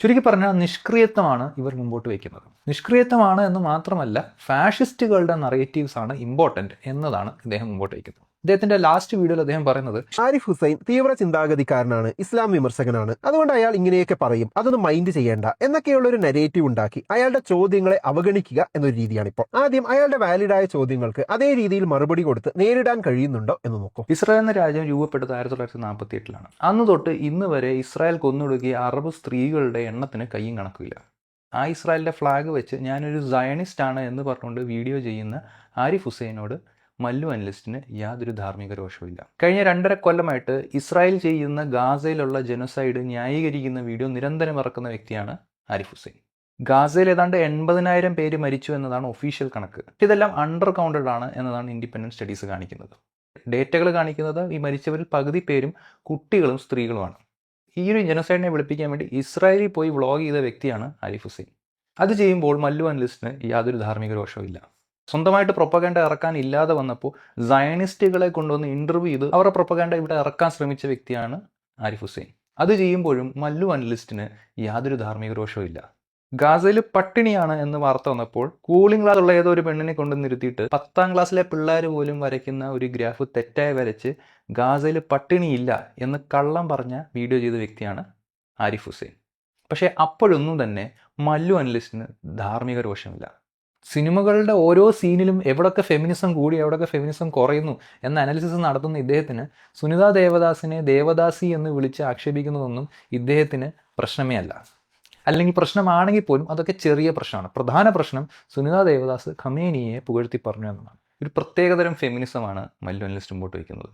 ചുരുക്കി പറഞ്ഞാൽ നിഷ്ക്രിയത്വമാണ് ഇവർ മുമ്പോട്ട് വയ്ക്കുന്നത്. നിഷ്ക്രിയത്വമാണ് എന്ന് മാത്രമല്ല, ഫാഷിസ്റ്റുകളുടെ നറേറ്റീവ്സ് ആണ് ഇമ്പോർട്ടൻറ്റ് എന്നതാണ് ഇദ്ദേഹം മുമ്പോട്ട് വയ്ക്കുന്നത്. ഇദ്ദേഹത്തിന്റെ ലാസ്റ്റ് വീഡിയോയിൽ അദ്ദേഹം പറയുന്നത്, ആരിഫ് ഹുസൈൻ തീവ്ര ചിന്താഗതിക്കാരനാണ്, ഇസ്ലാം വിമർശകനാണ്, അതുകൊണ്ട് അയാൾ ഇങ്ങനെയൊക്കെ പറയും, അതൊന്നും മൈൻഡ് ചെയ്യേണ്ട എന്നൊക്കെയുള്ള ഒരു നെഗറ്റീവ് ഉണ്ടാക്കി അയാളുടെ ചോദ്യങ്ങളെ അവഗണിക്കുക എന്നൊരു രീതിയാണ് ഇപ്പോൾ. ആദ്യം അയാളുടെ വാലിഡായ ചോദ്യങ്ങൾക്ക് അതേ രീതിയിൽ മറുപടി കൊടുത്ത് നേരിടാൻ കഴിയുന്നുണ്ടോ എന്ന് നോക്കും. ഇസ്രായേൽ എന്ന രാജ്യം രൂപപ്പെട്ടത് 1948 അന്ന് തൊട്ട് ഇന്ന് വരെ ഇസ്രായേൽ കൊന്നൊടുക്കിയ അറബ് സ്ത്രീകളുടെ എണ്ണത്തിന് കയ്യും കണക്കില്ല. ആ ഇസ്രായേലിൻ്റെ ഫ്ലാഗ് വെച്ച് ഞാനൊരു സയനിസ്റ്റ് ആണ് എന്ന് പറഞ്ഞുകൊണ്ട് വീഡിയോ ചെയ്യുന്ന ആരിഫ് ഹുസൈനോട് മല്ലു അനലിസ്റ്റിന് യാതൊരു ധാർമ്മിക രോഷവുമില്ല. കഴിഞ്ഞ 2.5 കൊല്ലമായിട്ട് ഇസ്രായേൽ ചെയ്യുന്ന ഗാസയിലുള്ള ജനോസൈഡ് ന്യായീകരിക്കുന്ന വീഡിയോ നിരന്തരം ഇറക്കുന്ന വ്യക്തിയാണ് ആരിഫ് ഹുസൈൻ. ഗാസയിൽ ഏതാണ്ട് 80,000 പേര് മരിച്ചു എന്നതാണ് ഒഫീഷ്യൽ കണക്ക്. ഇതെല്ലാം അണ്ടർ കൗണ്ടഡ് ആണ് എന്നതാണ് ഇൻഡിപെൻഡൻറ്റ് സ്റ്റഡീസ് കാണിക്കുന്നത്. ഡേറ്റകൾ കാണിക്കുന്നത് ഈ മരിച്ചവരിൽ പകുതി പേരും കുട്ടികളും സ്ത്രീകളുമാണ്. ഈ ഒരു ജനസൈഡിനെ വിളിപ്പിക്കാൻ വേണ്ടി ഇസ്രായേലിൽ പോയി വ്ളോഗ് ചെയ്ത വ്യക്തിയാണ് ആരിഫ് ഹുസൈൻ. അത് ചെയ്യുമ്പോൾ മല്ലു അനലിസ്റ്റിന് യാതൊരു ധാർമ്മിക രോഷവുമില്ല. സ്വന്തമായിട്ട് പ്രൊപ്പഗാൻഡ ഇറക്കാൻ ഇല്ലാതെ വന്നപ്പോൾ സയനിസ്റ്റുകളെ കൊണ്ടുവന്ന് ഇൻ്റർവ്യൂ ചെയ്ത് അവരുടെ പ്രൊപ്പഗാൻഡ ഇവിടെ ഇറക്കാൻ ശ്രമിച്ച വ്യക്തിയാണ് ആരിഫ് ഹുസൈൻ. അത് ചെയ്യുമ്പോഴും മല്ലു അനലിസ്റ്റിന് യാതൊരു ധാർമ്മിക രോഷവുമില്ല. ഗാസയിൽ പട്ടിണിയാണ് എന്ന് വാർത്ത വന്നപ്പോൾ കൂളിംഗ് ഗ്ലാസ് ഉള്ള ഏതോ ഒരു പെണ്ണിനെ കൊണ്ട് നിർത്തിയിട്ട് 10ാം ക്ലാസ്സിലെ പിള്ളേർ പോലും വരയ്ക്കുന്ന ഒരു ഗ്രാഫ് തെറ്റായി വരച്ച് ഗാസയിൽ പട്ടിണിയില്ല എന്ന് കള്ളം പറഞ്ഞ വീഡിയോ ചെയ്ത വ്യക്തിയാണ് ആരിഫ് ഹുസൈൻ. പക്ഷേ അപ്പോഴൊന്നും തന്നെ മല്ലു അനലിസ്റ്റിന് ധാർമ്മിക രോഷമില്ല. സിനിമകളുടെ ഓരോ സീനിലും എവിടൊക്കെ ഫെമിനിസം കൂടി എവിടൊക്കെ ഫെമിനിസം കുറയുന്നു എന്ന അനാലിസിസ് നടത്തുന്ന ഇദ്ദേഹത്തിന് സുനിത ദേവദാസിനെ ദേവദാസി എന്ന് വിളിച്ച് ആക്ഷേപിക്കുന്നതൊന്നും ഇദ്ദേഹത്തിന് പ്രശ്നമേ അല്ല. അല്ലെങ്കിൽ പ്രശ്നമാണെങ്കിൽ പോലും അതൊക്കെ ചെറിയ പ്രശ്നമാണ്. പ്രധാന പ്രശ്നം സുനിത ദേവദാസ് ഖമേനിയെ പുകഴ്ത്തി പറഞ്ഞു എന്നതാണ്. ഒരു പ്രത്യേകതരം ഫെമിനിസമാണ് മല്ലു അനലിസ്റ്റ് മുമ്പോട്ട് വയ്ക്കുന്നത്.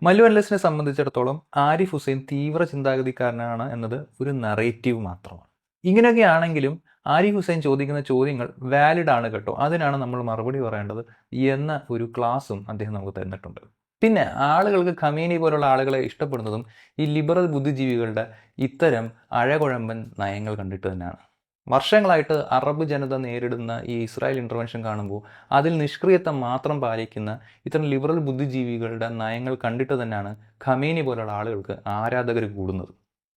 മല്ലു അനലിസ്റ്റിനെ സംബന്ധിച്ചിടത്തോളം ആരിഫ് ഹുസൈൻ തീവ്ര ചിന്താഗതിക്കാരനാണ് എന്നത് ഒരു നറേറ്റീവ് മാത്രമാണ്. ഇങ്ങനെയൊക്കെ ആണെങ്കിലും ആരിഫ് ഹുസൈൻ ചോദിക്കുന്ന ചോദ്യങ്ങൾ വാലിഡ് ആണ് കേട്ടോ, അതിനാണ് നമ്മൾ മറുപടി പറയേണ്ടത് എന്ന ഒരു ക്ലാസ്സും അദ്ദേഹം നമുക്ക് തന്നിട്ടുണ്ട്. പിന്നെ ആളുകൾക്ക് ഖമേനി പോലുള്ള ആളുകളെ ഇഷ്ടപ്പെടുന്നതും ഈ ലിബറൽ ബുദ്ധിജീവികളുടെ ഇത്തരം അഴകുഴമ്പൻ നയങ്ങൾ കണ്ടിട്ട് തന്നെയാണ്. വർഷങ്ങളായിട്ട് അറബ് ജനത നേരിടുന്ന ഈ ഇസ്രായേൽ ഇൻ്റർവെൻഷൻ കാണുമ്പോൾ അതിൽ നിഷ്ക്രിയത്വം മാത്രം പാലിക്കുന്ന ഇത്തരം ലിബറൽ ബുദ്ധിജീവികളുടെ നയങ്ങൾ കണ്ടിട്ട് തന്നെയാണ് ഖമേനി പോലുള്ള ആളുകൾക്ക് ആരാധകർ കൂടുന്നത്.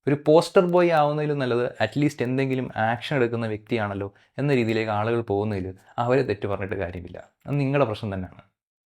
ഒരു പോസ്റ്റർ ബോയ് ആവുന്നതിലും നല്ലത് അറ്റ്ലീസ്റ്റ് എന്തെങ്കിലും ആക്ഷൻ എടുക്കുന്ന വ്യക്തിയാണല്ലോ എന്ന രീതിയിലേക്ക് ആളുകൾ പോകുന്നതിൽ അവരെ തെറ്റ് പറഞ്ഞിട്ട് കാര്യമില്ല. അത് നിങ്ങളുടെ പ്രശ്നം തന്നെയാണ്.